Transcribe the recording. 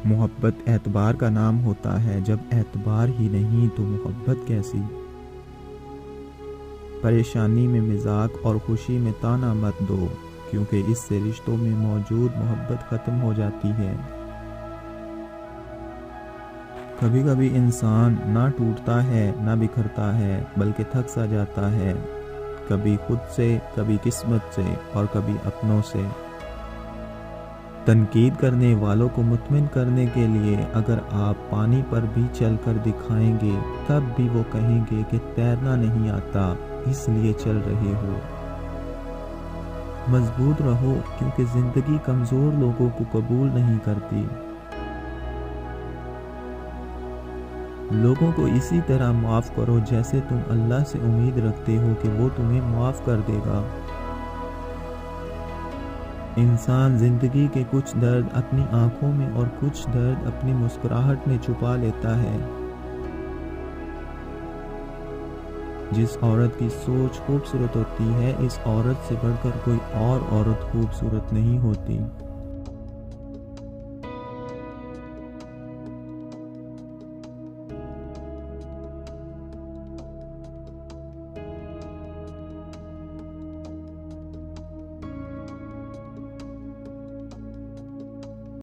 محبت اعتبار کا نام ہوتا ہے، جب اعتبار ہی نہیں تو محبت کیسی؟ پریشانی میں مذاق اور خوشی میں طعنہ مت دو، کیونکہ اس سے رشتوں میں موجود محبت ختم ہو جاتی ہے۔ کبھی کبھی انسان نہ ٹوٹتا ہے نہ بکھرتا ہے، بلکہ تھک سا جاتا ہے، کبھی خود سے، کبھی قسمت سے اور کبھی اپنوں سے۔ تنقید کرنے والوں کو مطمئن کرنے کے لیے اگر آپ پانی پر بھی چل کر دکھائیں گے، تب بھی وہ کہیں گے کہ تیرنا نہیں آتا، اس لیے چل رہے ہو۔ مضبوط رہو، کیونکہ زندگی کمزور لوگوں کو قبول نہیں کرتی۔ لوگوں کو اسی طرح معاف کرو جیسے تم اللہ سے امید رکھتے ہو کہ وہ تمہیں معاف کر دے گا۔ انسان زندگی کے کچھ درد اپنی آنکھوں میں اور کچھ درد اپنی مسکراہٹ میں چھپا لیتا ہے۔ جس عورت کی سوچ خوبصورت ہوتی ہے، اس عورت سے بڑھ کر کوئی اور عورت خوبصورت نہیں ہوتی۔